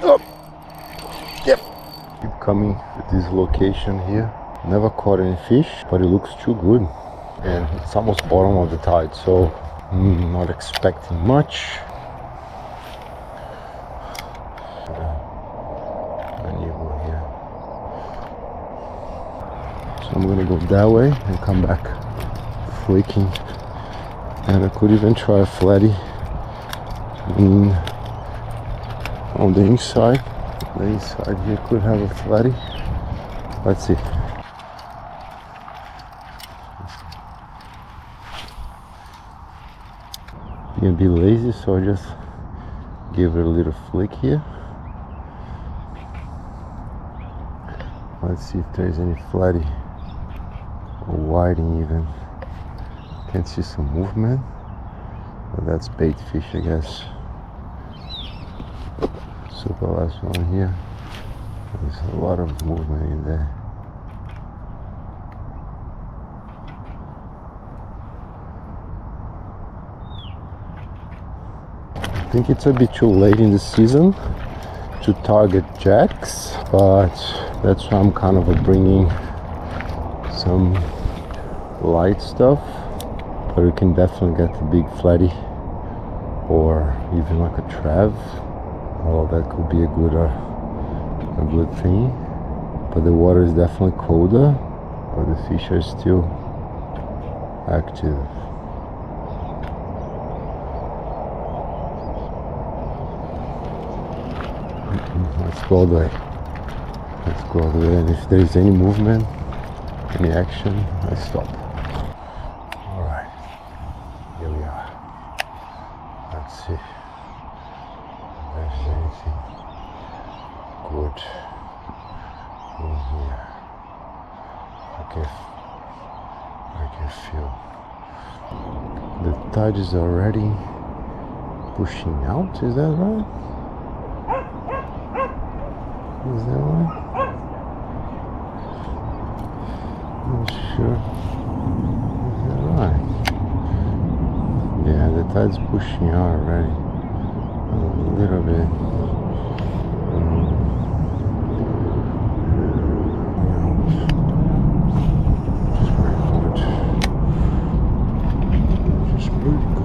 Oh. Yep. Keep coming to this location here. Never caught any fish, but it looks too good. And it's almost bottom of the tide, so not expecting much. Here. So I'm gonna go that way and come back flaking. And I could even try a flatty on the inside. The inside here could have a flatty. Let's see. Being a bit lazy, so I just give it a little flick here. Let's see if there's any flatty or whiting even. Can see some movement, but that's bait fish, I guess. Super last one here. There's a lot of movement in there. I think it's a bit too late in the season to target jacks, but that's why I'm kind of bringing some light stuff. But we can definitely get a big flatty or even like a trav. Oh, that could be a good thing. But the water is definitely colder, but the fish are still active. Let's go all the way. Let's go all the way, and if there is any movement, any action, I stop. Alright, here we are. Let's see if there's anything good in here. I can feel the tide is already pushing out, is that right? Is that right? Not sure. Is that right? Yeah, the tide's pushing out already. A little bit. Just pretty good.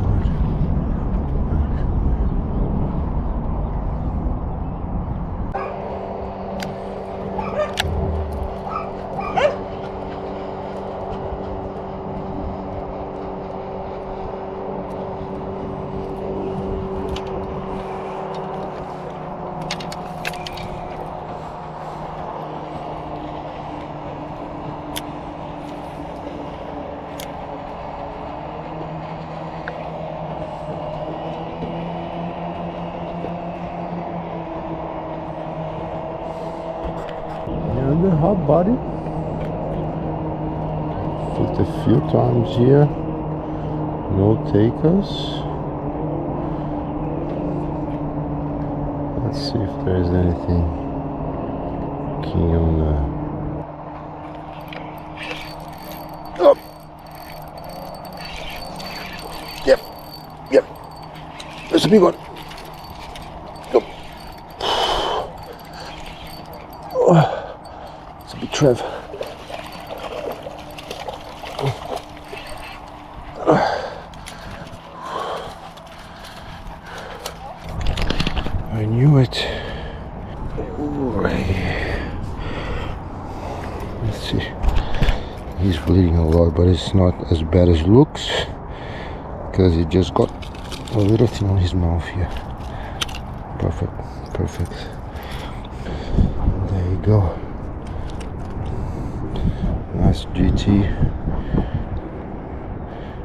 The hot body. Fished a few times here. No takers. Let's see if there's anything keen on the. Oh. Yep. There's a big one. Trev. I knew it. Let's see. He's bleeding a lot, but it's not as bad as it looks because he just got a little thing on his mouth here. Perfect. There you go. Nice GT.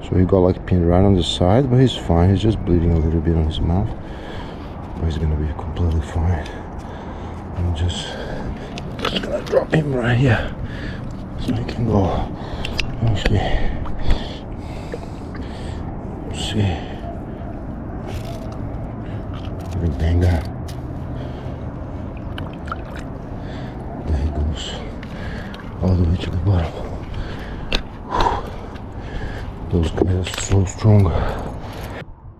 So he got like pinned right on the side, but he's fine. He's just bleeding a little bit on his mouth, but he's gonna be completely fine. I'm just gonna drop him right here so he can go. See. Big banger. There he goes. All the way to the bottom. Those guys are so strong.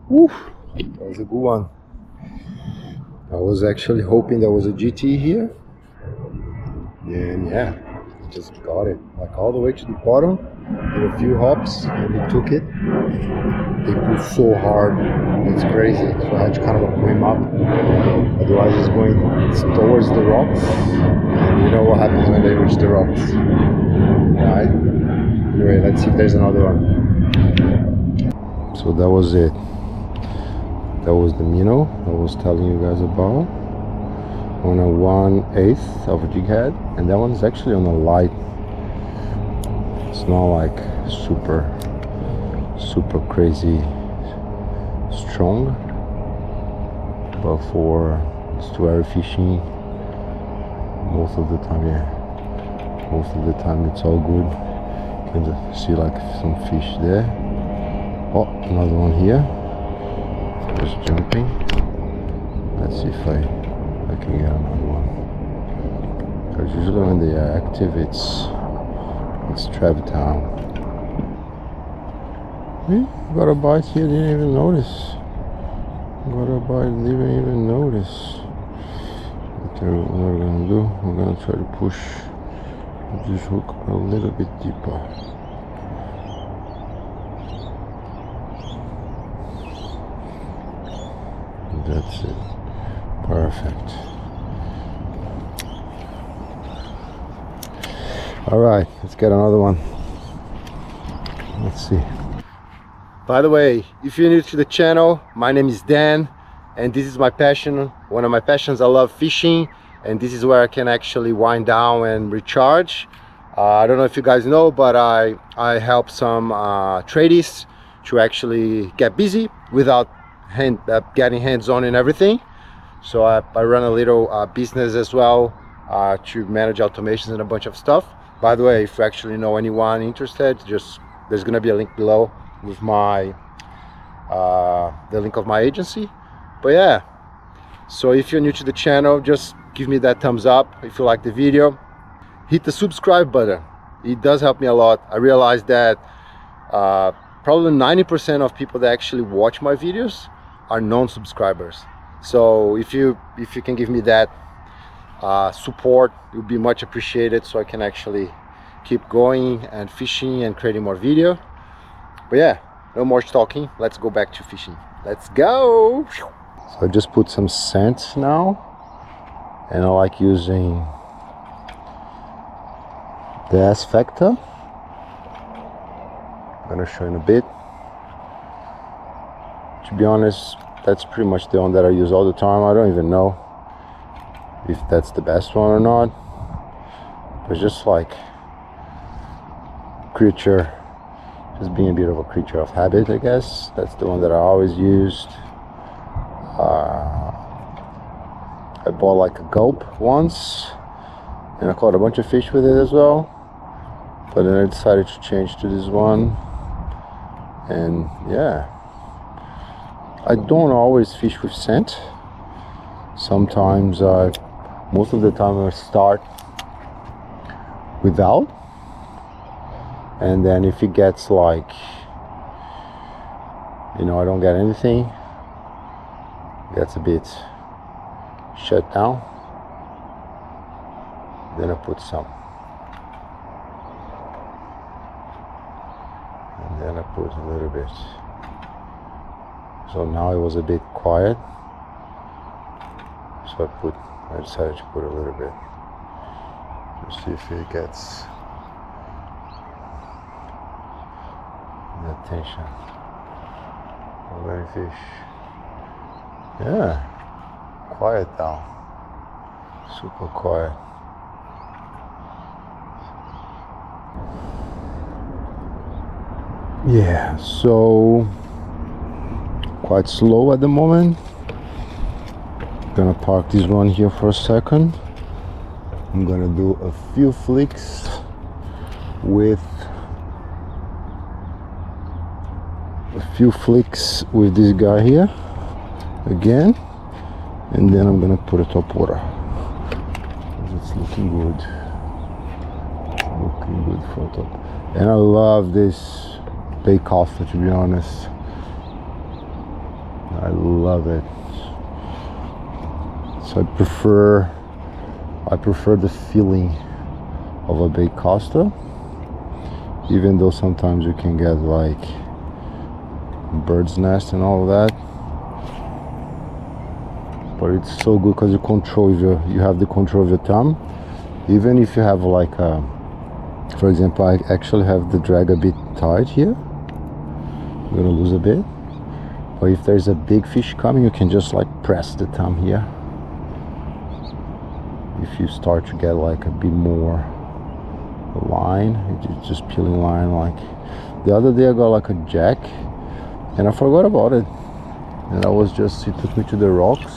Woo! That was a good one. I was actually hoping there was a GT here, and yeah, he just got it like all the way to the bottom, did a few hops, and he took it. They pull so hard, it's crazy. So I had to kind of pull him up, otherwise he's going towards the rocks, and you know what happens when they reach the rocks, right? Anyway, let's see if there's another one. So that was it. That was the minnow I was telling you guys about, on a 1/8 of a jig head, and that one is actually on a light. It's not like super crazy strong, but for estuary fishing, most of the time, it's all good. You can see like some fish there. Oh, another one here. Just jumping. Let's see if I can get another one. Because usually when they are active, it's trap time. Got a bite here, didn't even notice. Didn't even notice. Okay, what we're gonna do? We're gonna try to push this hook a little bit deeper. That's it. Perfect. All right, let's get another one. Let's see. By the way, if you're new to the channel, my name is Dan, and this is my passion. One of my passions, I love fishing, and this is where I can actually wind down and recharge. I don't know if you guys know, but I help some tradies to actually get busy without getting hands-on in everything. So I run a little business as well to manage automations and a bunch of stuff. By the way, if you actually know anyone interested, there's gonna be a link below with my the link of my agency. But yeah, so if you're new to the channel, just give me that thumbs up if you like the video. Hit the subscribe button, it does help me a lot. I realized that probably 90% of people that actually watch my videos are non-subscribers. So if you can give me that support, it would be much appreciated, so I can actually keep going and fishing and creating more video. But yeah, no more talking, let's go back to fishing. Let's go. So I just put some scent now, and I like using the S Factor. I'm gonna show you in a bit. To be honest, that's pretty much the one that I use all the time. I don't even know if that's the best one or not. But just like creature, just being a bit of a creature of habit, I guess. That's the one that I always used. I bought like a gulp once, and I caught a bunch of fish with it as well. But then I decided to change to this one, and yeah, I don't always fish with scent. Sometimes most of the time I start without, and then if it gets like, you know, I don't get anything, gets a bit shut down, then I put some, and then I put a little bit. So now it was a bit quiet, so I decided to put a little bit to see if it gets the attention of any fish. Yeah, quiet down, super quiet. Yeah, so quite slow at the moment. Gonna park this one here for a second. I'm gonna do a few flicks with this guy here again, and then I'm gonna put a top water. It's looking good for top. And I love this bait caster, to be honest. I love it. So I prefer the feeling of a big costa, even though sometimes you can get like bird's nest and all of that. But it's so good because you have the control of your thumb. Even if you have like a, for example, I actually have the drag a bit tight here. I'm gonna lose a bit. But if there's a big fish coming, you can just like press the thumb here. If you start to get like a bit more line, it's just peeling line. Like the other day I got like a jack and I forgot about it, and it took me to the rocks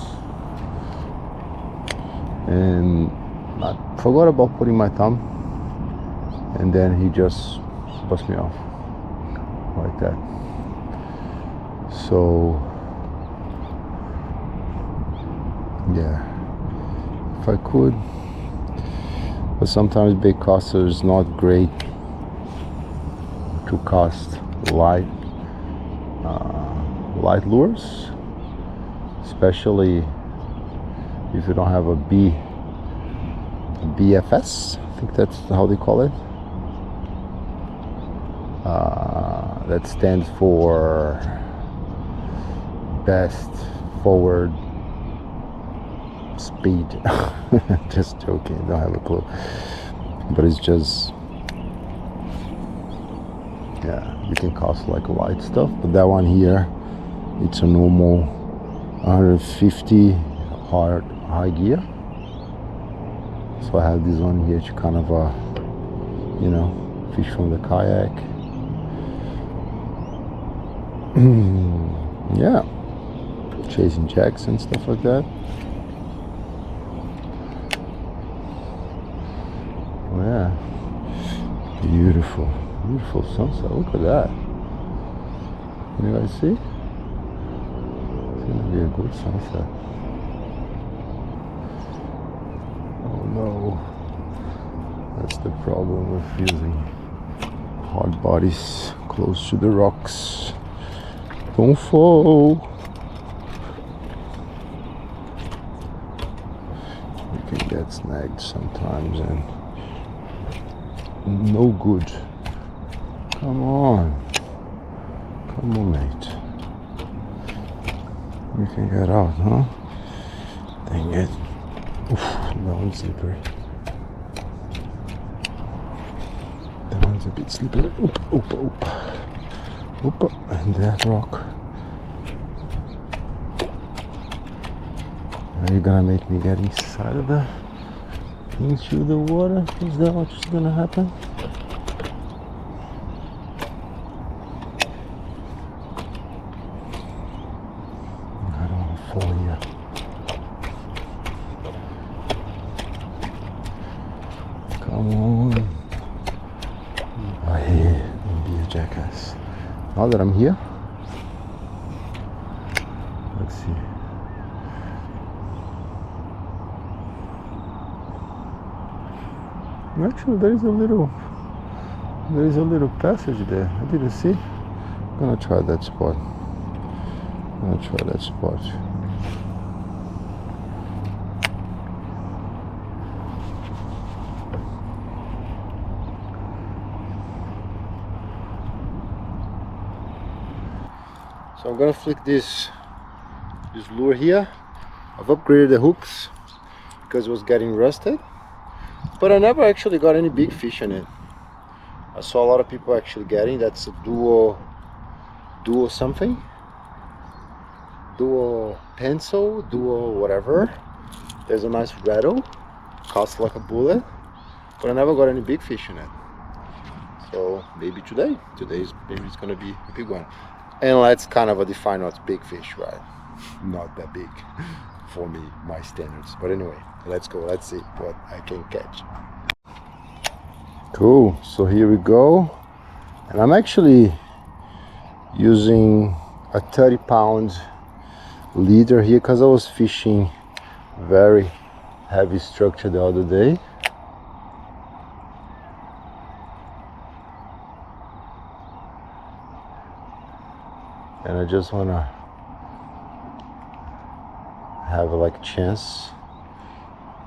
and I forgot about putting my thumb, and then he just bust me off like that. So yeah, if I could, but sometimes big costa is not great to cast light lures, especially if you don't have a BFS, I think that's how they call it. That stands for best forward speed. Just joking, don't have a clue, but it's just, yeah, you can cast like light stuff, but that one here, it's a normal 150 high gear. So I have this one here to kind of you know, fish from the kayak. Yeah, chasing jacks and stuff like that. Oh yeah, beautiful sunset. Look at that. Can you guys see? It's gonna be a good sunset. Oh no, that's the problem with using hard bodies close to the rocks. Don't fall. You can get snagged sometimes and no good. Come on, mate. You can get out, huh? Dang it. Oof, that one's slippery. That one's a bit slippery. Oop, and that rock. Are you gonna make me get inside of into the water? Is that what's gonna happen? I don't want to fall here. Come on. Don't be a jackass. Now that I'm here, let's see. Actually, there is a little passage there. I didn't see. I'm gonna try that spot. So I'm gonna flick this lure here. I've upgraded the hooks because it was getting rusted, but I never actually got any big fish in it. I saw a lot of people actually getting, that's a duo something, duo pencil, duo whatever. There's a nice rattle, costs like a bullet, but I never got any big fish in it. So maybe maybe it's gonna be a big one. And let's kind of define what's big fish, right? Not that big for me, my standards. But anyway, let's go. Let's see what I can catch. Cool. So here we go. And I'm actually using a 30-pound leader here because I was fishing very heavy structure the other day. And I just want to have like a chance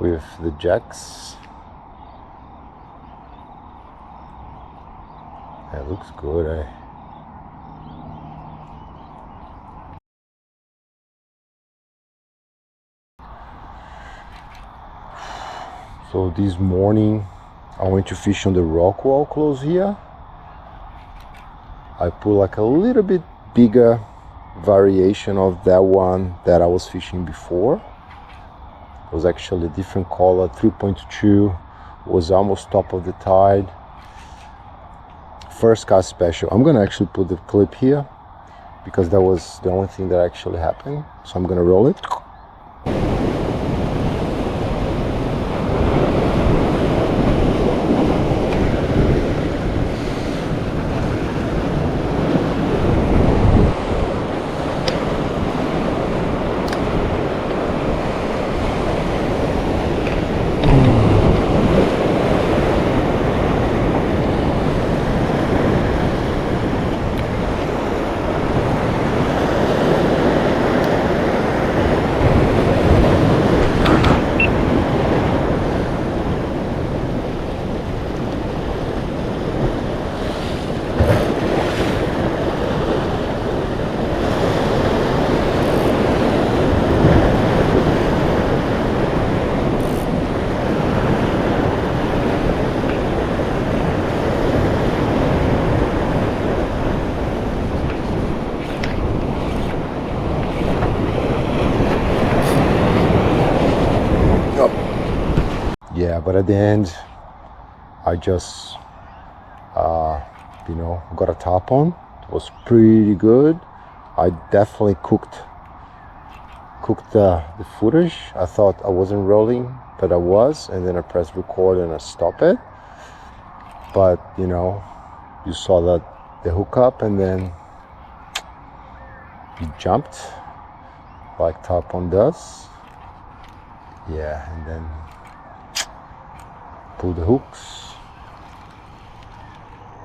with the jacks. That looks good, eh? So this morning I went to fish on the rock wall close here. I put like a little bit bigger variation of that one that I was fishing before. It was actually a different color, 3.2, was almost top of the tide. First cast special. I'm gonna actually put the clip here because that was the only thing that actually happened. So I'm gonna roll it. Yeah, but at the end, I just, got a top on. It was pretty good. I definitely cooked the footage. I thought I wasn't rolling, but I was, and then I pressed record and I stopped it. But you saw that the hookup, and then he jumped like top on does. Yeah, and then pull the hooks.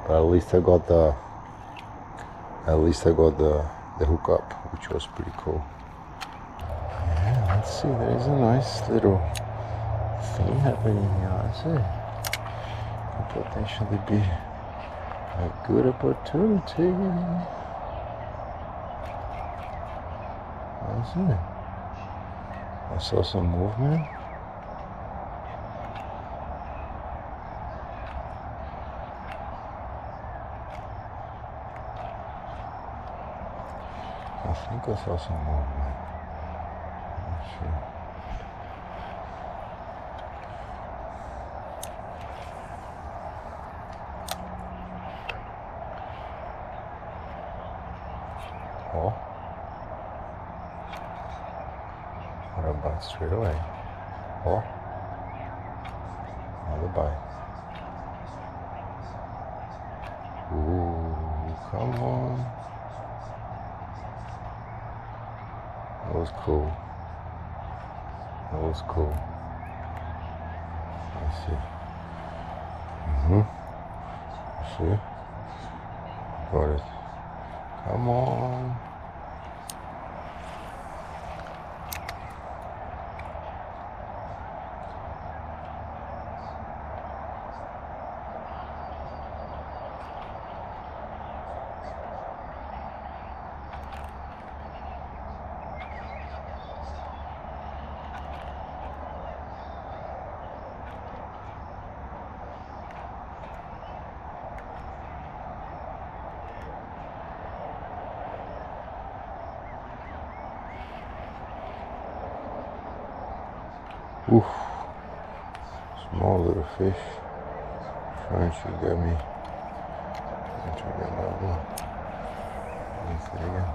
But at least I got the hookup, which was pretty cool. Yeah, let's see, there is a nice little thing happening here. Let's see. Could potentially be a good opportunity. Let's see. I saw some movement. I think I saw some movement. Not sure. Oh. What a bite straight away. Oh. Another bite. Ooh, come on. That was cool. That was cool. Let's see. See? Got it. Come on. Oof, small little fish trying to get me. Trying to get my blood. Let's see again.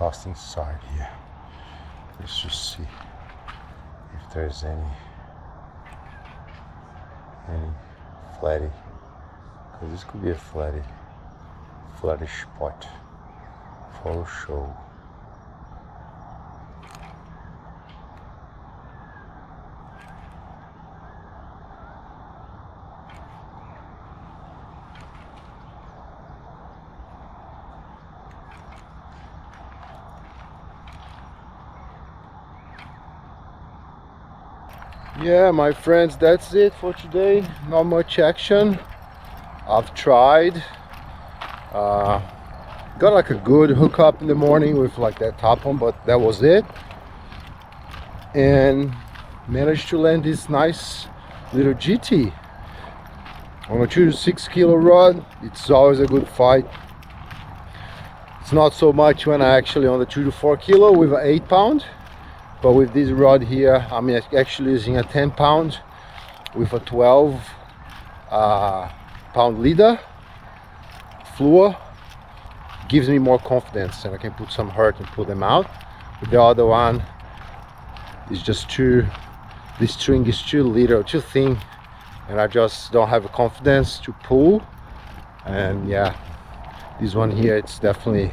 casting side here. Let's just see if there's any flatty, because this could be a flatty spot for sure. Yeah, my friends, that's it for today. Not much action. I've tried. Got like a good hookup in the morning with like that top on, but that was it. And managed to land this nice little GT on a 2 to 6 kilo rod. It's always a good fight. It's not so much when I actually on the 2 to 4 kilo with an 8 pound. But with this rod here, I'm actually using a 10 pound with a 12 pound leader fluor. Gives me more confidence, and I can put some hurt and pull them out. With the other one, is just too, this string is too little, too thin, and I just don't have the confidence to pull. And yeah, this one here, it's definitely,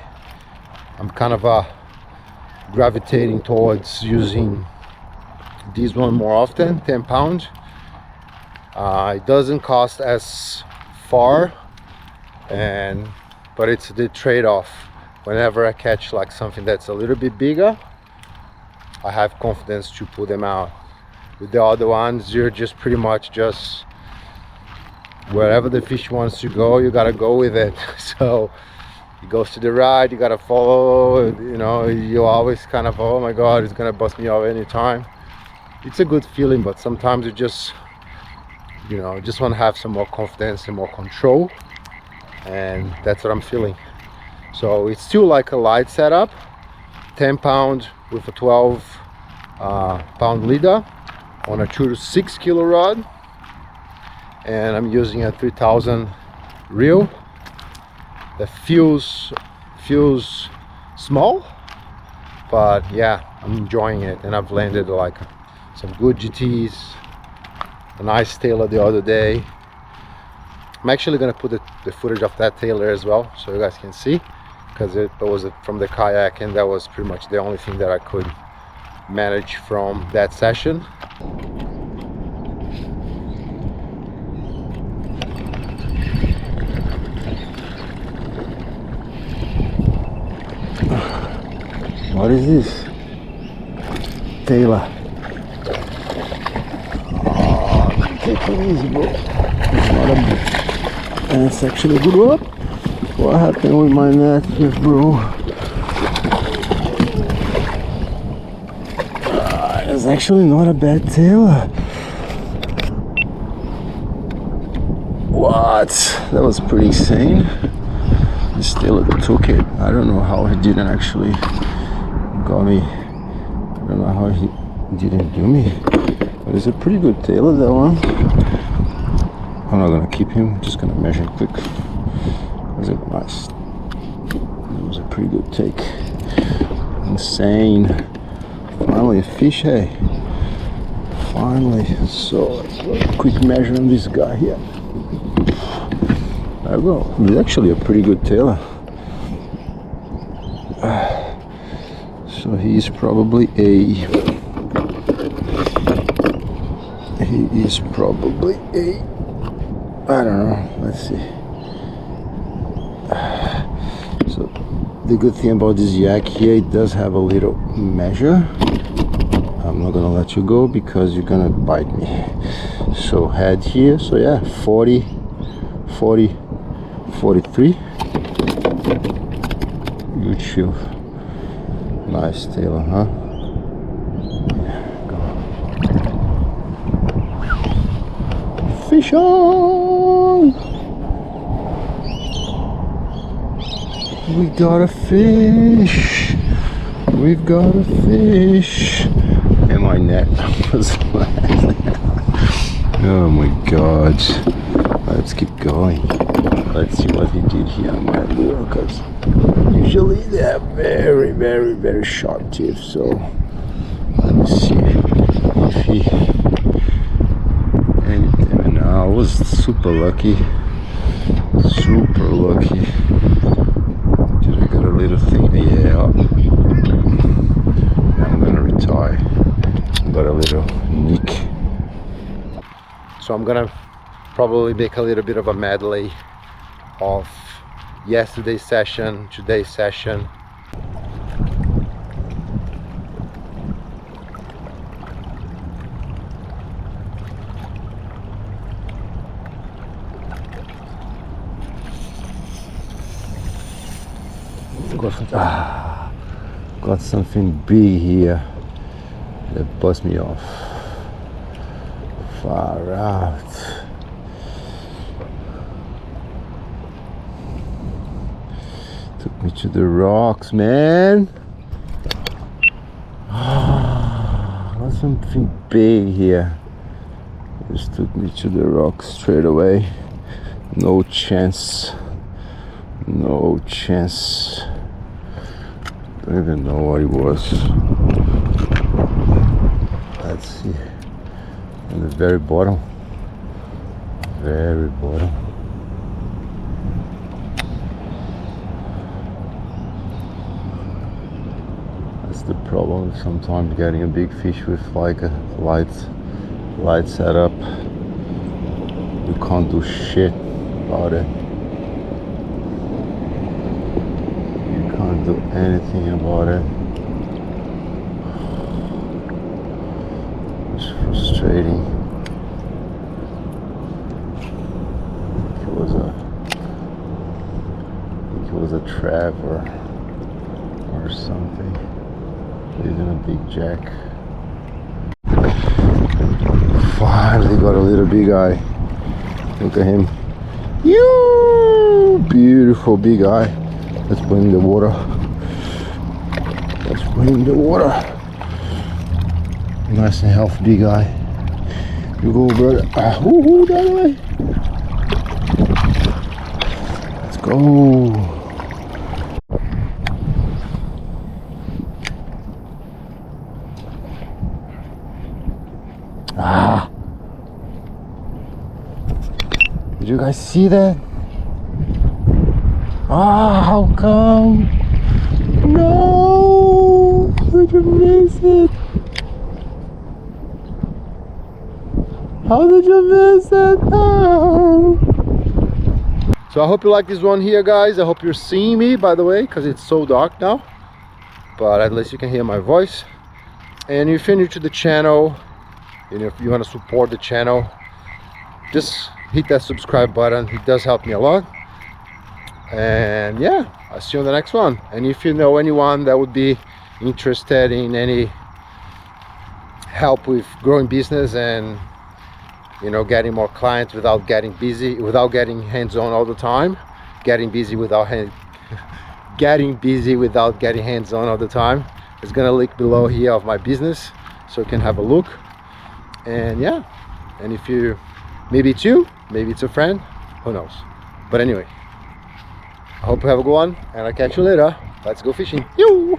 I'm kind of gravitating towards using this one more often. 10 pound. It doesn't cost as far, but it's the trade-off. Whenever I catch like something that's a little bit bigger, I have confidence to pull them out. With the other ones, you're just pretty much just wherever the fish wants to go, you gotta go with it. So it goes to the right, you gotta follow, you know, you always kind of, oh my god, it's gonna bust me off anytime. It's a good feeling, but sometimes you just, you know, just want to have some more confidence and more control, and that's what I'm feeling. So it's still like a light setup, 10 pound with a 12 pound leader on a 2 to 6 kilo rod, and I'm using a 3000 reel. That feels small, but yeah, I'm enjoying it. And I've landed like some good GTs, a nice tailor the other day. I'm actually gonna put the footage of that tailor as well, so you guys can see, because it was from the kayak, and that was pretty much the only thing that I could manage from that session. What is this? Taylor. Oh, take it easy, bro. It's not a, and it's actually a good one. What happened with my net here, bro? It's actually not a bad tailor. What? That was pretty insane. This tailor took it. I don't know how he didn't actually got me. I don't know how he didn't do me, but it's a pretty good tailor, that one. I'm not gonna keep him, I'm just gonna measure quick. Was it nice? It was a pretty good take. Insane. Finally a fish, hey. Finally. So let's do a quick measure on this guy here. There we go. He's actually a pretty good tailor. So he's probably I don't know, let's see. So the good thing about this yak here, it does have a little measure. I'm not gonna let you go because you're gonna bite me. So head here, so yeah, 40, 40, 43. Good shoe. Nice tailor, huh? Yeah, go on. Fish on! We got a fish! We've got a fish! And my net was flat. Oh my god. Let's keep going. Let's see what he did here on my lure, cause Usually they have very, very, very sharp teeth. So let me see if he anything. And I was super lucky. Super lucky. Did I get a little thing? Yeah. I'm gonna retire. Got a little nick. So I'm gonna probably make a little bit of a medley of yesterday's session, today's session. Got something big here that busts me off. Far out. Took me to the rocks, man. Got something big here. Just took me to the rocks straight away. No chance. No chance. Don't even know what it was. Let's see. On the very bottom. Very bottom. That's the problem sometimes getting a big fish with like a light setup. You can't do shit about it. Can't do anything about it. It's frustrating. I think it was a trap or something. Even a big jack. Finally got a little big eye. Look at him. You beautiful big eye. Let's put him in the water. Let's put him in the water. Nice and healthy, big guy. You go, brother. That way. Let's go. Did you guys see that? How come? No! Did you miss it? How did you miss it? No! So I hope you like this one here, guys. I hope you're seeing me, by the way, because it's so dark now. But at least you can hear my voice. And if you're new to the channel, and if you want to support the channel, just hit that subscribe button. It does help me a lot. And yeah, I'll see you on the next one. And if you know anyone that would be interested in any help with growing business and, you know, getting more clients without getting busy, without getting hands-on all the time, getting busy without getting hands-on all the time, it's gonna link below here of my business, so you can have a look. And yeah, and if you, maybe it's you, maybe it's a friend, who knows. But anyway, I hope you have a good one, and I'll catch you later. Let's go fishing. Yoo!